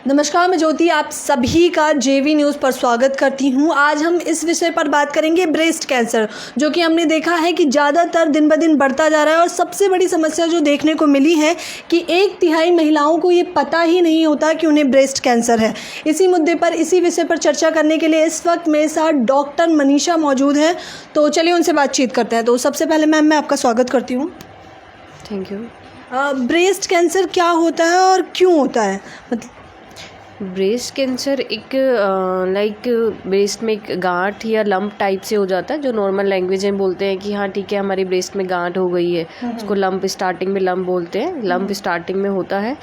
नमस्कार, मैं ज्योति आप सभी का जेवी न्यूज़ पर स्वागत करती हूं। आज हम इस विषय पर बात करेंगे ब्रेस्ट कैंसर, जो कि हमने देखा है कि ज़्यादातर दिन ब दिन बढ़ता जा रहा है। और सबसे बड़ी समस्या जो देखने को मिली है कि 1/3 महिलाओं को ये पता ही नहीं होता कि उन्हें ब्रेस्ट कैंसर है। इसी मुद्दे पर, इसी विषय पर चर्चा करने के लिए इस वक्त मेरे साथ डॉक्टर मनीषा मौजूद हैं। तो चलिए उनसे बातचीत करते हैं। तो सबसे पहले मैम, मैं आपका स्वागत करती हूँ। Thank you. ब्रेस्ट कैंसर क्या होता है और क्यों होता है? मतलब ब्रेस्ट कैंसर एक ब्रेस्ट में एक गांठ या लंप टाइप से हो जाता है, जो नॉर्मल लैंग्वेज में बोलते हैं कि हाँ ठीक है हमारी ब्रेस्ट में गांठ हो गई है। उसको लंप, स्टार्टिंग में लंप बोलते हैं। लंप स्टार्टिंग में होता है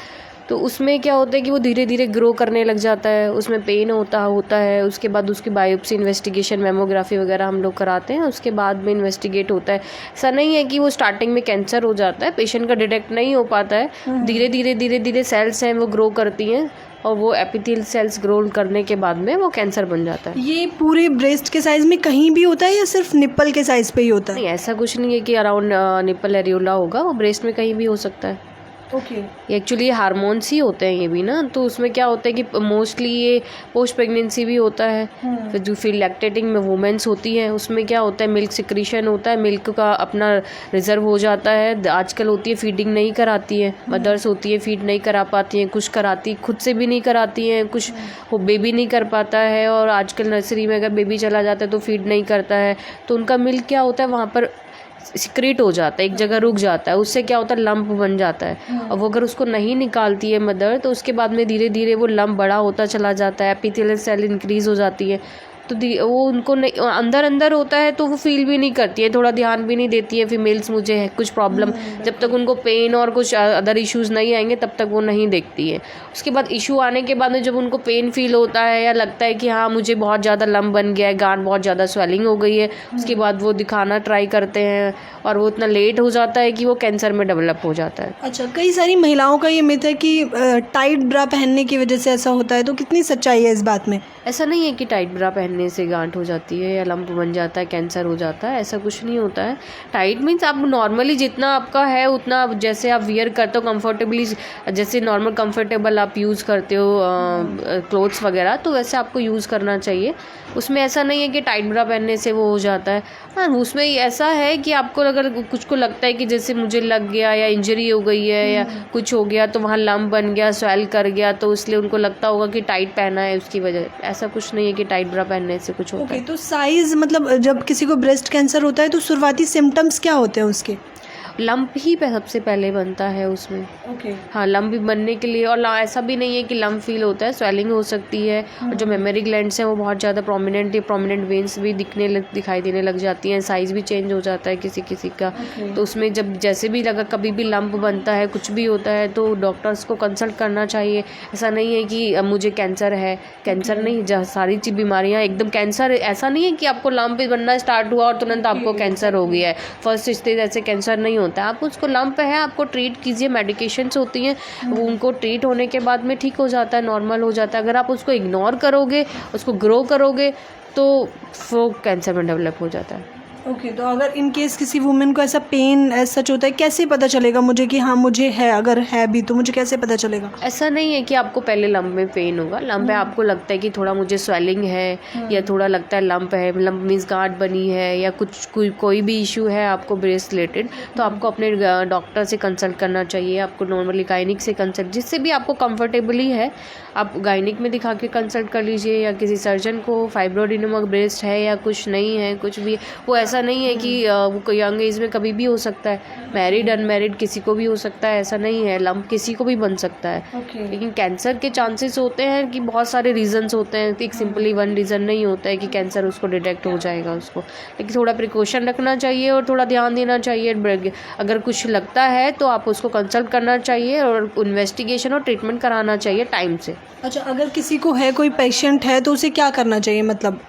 तो उसमें क्या होता है कि वो धीरे धीरे ग्रो करने लग जाता है। उसमें पेन होता है। उसके बाद उसकी बायोप्सी इन्वेस्टिगेशन, मेमोग्राफी वगैरह हम लोग कराते हैं। उसके बाद में इन्वेस्टिगेट होता है। ऐसा नहीं है कि वो स्टार्टिंग में कैंसर हो जाता है, पेशेंट का डिटेक्ट नहीं हो पाता है। धीरे धीरे सेल्स हैं वो ग्रो करती हैं और वो एपिथेलियल सेल्स ग्रो करने के बाद में वो कैंसर बन जाता है। ये पूरे ब्रेस्ट के साइज में कहीं भी होता है या सिर्फ निप्पल के साइज पे ही होता है? नहीं, ऐसा कुछ नहीं है कि अराउंड निप्पल एरियोला होगा, वो ब्रेस्ट में कहीं भी हो सकता है। ओके। एक्चुअली हार्मोन्स ही होते हैं ये भी ना, तो उसमें क्या होता है कि मोस्टली ये पोस्ट प्रेगनेंसी भी होता है। फिर लैक्टेटिंग में वुमेन्स होती हैं, उसमें क्या होता है मिल्क सिक्रीशन होता है, मिल्क का अपना रिजर्व हो जाता है। आजकल होती है फीडिंग नहीं कराती है, मदर्स होती है फीड नहीं करा पाती हैं, कुछ कराती खुद से भी नहीं कराती हैं, कुछ बेबी नहीं कर पाता है। और आजकल नर्सरी में अगर बेबी चला जाता है तो फीड नहीं करता है, तो उनका मिल्क क्या होता है वहाँ पर सिक्रेट हो जाता है, एक जगह रुक जाता है। उससे क्या होता है लंप बन जाता है। और वो अगर उसको नहीं निकालती है मदर, तो उसके बाद में धीरे धीरे वो लंप बड़ा होता चला जाता है, एपिथेलियल सेल इंक्रीज हो जाती है। तो वो उनको नहीं, अंदर होता है तो वो फील भी नहीं करती है, थोड़ा ध्यान भी नहीं देती है फीमेल्स मुझे है कुछ प्रॉब्लम। जब तक उनको पेन और कुछ अदर इश्यूज़ नहीं आएंगे तब तक वो नहीं देखती है। उसके बाद इशू आने के बाद में जब उनको पेन फील होता है या लगता है कि हाँ मुझे बहुत ज़्यादा लंप बन गया है, गांठ बहुत ज़्यादा स्वेलिंग हो गई है, उसके बाद वो दिखाना ट्राई करते हैं और वो इतना लेट हो जाता है कि वो कैंसर में डेवलप हो जाता है। अच्छा, कई सारी महिलाओं का ये मिथ है कि टाइट ब्रा पहनने की वजह से ऐसा होता है, तो कितनी सच्चाई है इस बात में? ऐसा नहीं है कि टाइट ब्रा पहनने से गांठ हो जाती है या लंप बन जाता है, कैंसर हो जाता है, ऐसा कुछ नहीं होता है। टाइट मीन्स आप नॉर्मली जितना आपका है उतना, जैसे आप वियर करते हो कंफर्टेबली, जैसे नॉर्मल कंफर्टेबल आप यूज़ करते हो क्लोथ्स वगैरह, तो वैसे आपको यूज़ करना चाहिए। उसमें ऐसा नहीं है कि टाइट ब्रा पहनने से वो हो जाता है। हाँ, उसमें ऐसा है कि आपको अगर कुछ को लगता है कि जैसे मुझे लग गया या इंजरी हो गई है या कुछ हो गया तो वहाँ लंप बन गया, स्वेल कर गया, तो इसलिए उनको लगता होगा कि टाइट पहना है उसकी वजह। ऐसा कुछ नहीं है कि टाइट ब्रा पहनने से कुछ होता है। तो साइज, मतलब जब किसी को ब्रेस्ट कैंसर होता है तो शुरुआती सिम्टम्स क्या होते हैं उसके? लंप ही सबसे पहले बनता है उसमें। ओके। हाँ, लंप भी बनने के लिए, और ऐसा भी नहीं है कि लंप फील होता है, स्वेलिंग हो सकती है। और जो मेमोरी ग्लैंड्स हैं वो बहुत ज़्यादा प्रोमिनेंट वेन्स भी दिखाई देने लग जाती हैं, साइज़ भी चेंज हो जाता है किसी किसी का। तो उसमें जब जैसे भी लगा कभी भी लंप बनता है, कुछ भी होता है, तो डॉक्टर्स को कंसल्ट करना चाहिए। ऐसा नहीं है कि मुझे कैंसर है, कैंसर नहीं, सारी चीज़ बीमारियाँ एकदम कैंसर, ऐसा नहीं है कि आपको लंप बनना स्टार्ट हुआ और तुरंत आपको कैंसर हो गया है। फर्स्ट स्टेज ऐसे कैंसर नहीं होता है। आप उसको लंप है, आपको ट्रीट कीजिए, मेडिकेशंस होती हैं, वो उनको ट्रीट होने के बाद में ठीक हो जाता है, नॉर्मल हो जाता है। अगर आप उसको इग्नोर करोगे, उसको ग्रो करोगे, तो वो कैंसर में डेवलप हो जाता है। ओके। तो अगर इन केस किसी वुमेन को ऐसा पेन सच होता है, कैसे पता चलेगा मुझे कि हाँ मुझे है? अगर है भी तो मुझे कैसे पता चलेगा? ऐसा नहीं है कि आपको पहले लंप में पेन होगा। लंप है, आपको लगता है कि थोड़ा मुझे स्वेलिंग है या थोड़ा लगता है लंप है, लंप मीन्स गांठ बनी है या कुछ कोई भी इशू है आपको ब्रेस्ट रिलेटेड, तो आपको अपने डॉक्टर से कंसल्ट करना चाहिए। आपको नॉर्मली गायनिक से कंसल्ट, जिससे भी आपको कंफर्टेबली है आप गायनिक में दिखा के कंसल्ट कर लीजिए, या किसी सर्जन को। फाइब्रोएडेनोमा ब्रेस्ट है या कुछ नहीं है, कुछ भी, वो ऐसा नहीं है कि वो यंग एज में कभी भी हो सकता है, मैरिड अनमैरिड किसी को भी हो सकता है, ऐसा नहीं है। लंप किसी को भी बन सकता है। लेकिन कैंसर के चांसेस होते हैं कि बहुत सारे रीजंस होते हैं, एक सिंपली वन रीज़न नहीं होता है कि कैंसर उसको डिटेक्ट हो जाएगा उसको। लेकिन थोड़ा प्रिकॉशन रखना चाहिए और थोड़ा ध्यान देना चाहिए। अगर कुछ लगता है तो आप उसको कंसल्ट करना चाहिए और इन्वेस्टिगेशन और ट्रीटमेंट कराना चाहिए टाइम से। अच्छा, अगर किसी को है, कोई पेशेंट है, तो उसे क्या करना चाहिए? मतलब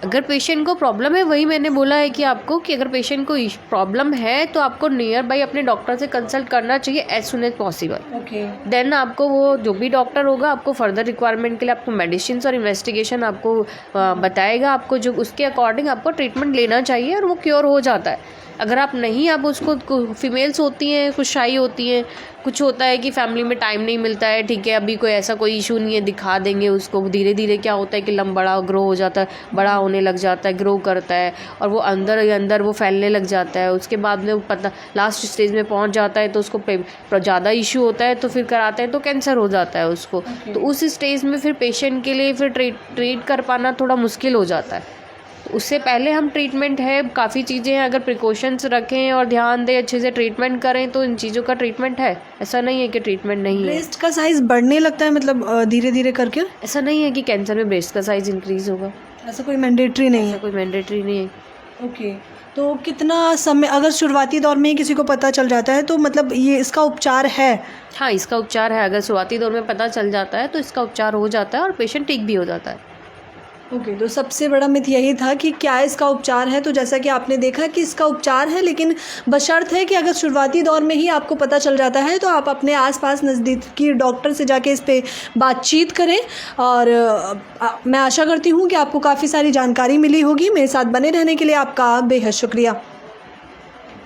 अगर पेशेंट को प्रॉब्लम है, वही मैंने बोला है कि आपको, कि अगर पेशेंट को प्रॉब्लम है तो आपको नियर बाई अपने डॉक्टर से कंसल्ट करना चाहिए as soon as possible. Okay. Then आपको वो जो भी डॉक्टर होगा आपको फर्दर रिक्वायरमेंट के लिए आपको मेडिसिन और इन्वेस्टिगेशन आपको बताएगा, आपको जो उसके अकॉर्डिंग आपको ट्रीटमेंट लेना चाहिए और वो क्योर हो जाता है। अगर आप नहीं, आप उसको, फीमेल्स होती हैं कुछ शाई होती हैं, कुछ होता है कि फैमिली में टाइम नहीं मिलता है, ठीक है अभी कोई ऐसा कोई इशू नहीं है, दिखा देंगे उसको। धीरे धीरे क्या होता है कि लंब बड़ा ग्रो हो जाता है, बड़ा होने लग जाता है, ग्रो करता है और वो अंदर ही अंदर वो फैलने लग जाता है। उसके बाद में वो पता लास्ट स्टेज में पहुंच जाता है तो उसको ज़्यादा इशू होता है तो फिर कराते हैं तो कैंसर हो जाता है उसको। तो उस स्टेज में फिर पेशेंट के लिए फिर ट्रीट कर पाना थोड़ा मुश्किल हो जाता है। उससे पहले हम ट्रीटमेंट है, काफ़ी चीज़ें हैं, अगर प्रिकॉशंस रखें और ध्यान दें, अच्छे से ट्रीटमेंट करें तो इन चीज़ों का ट्रीटमेंट है। ऐसा नहीं है कि ट्रीटमेंट नहीं है। ब्रेस्ट का साइज बढ़ने लगता है मतलब धीरे धीरे करके? ऐसा नहीं है कि कैंसर में ब्रेस्ट का साइज़ इंक्रीज़ होगा, ऐसा कोई मैंडेटरी नहीं ऐसा है? कोई मैंडेटरी नहीं है। ओके, तो कितना समय, अगर शुरुआती दौर में ही किसी को पता चल जाता है तो मतलब ये इसका उपचार है? हाँ, इसका उपचार है। अगर शुरुआती दौर में पता चल जाता है तो इसका उपचार हो जाता है और पेशेंट ठीक भी हो जाता है। ओके, तो सबसे बड़ा मिथ यही था कि क्या इसका उपचार है। तो जैसा कि आपने देखा कि इसका उपचार है, लेकिन बशर्त है कि अगर शुरुआती दौर में ही आपको पता चल जाता है तो आप अपने आसपास नज़दीकी डॉक्टर से जाके इस पे बातचीत करें। और मैं आशा करती हूँ कि आपको काफ़ी सारी जानकारी मिली होगी। मेरे साथ बने रहने के लिए आपका बेहद शुक्रिया।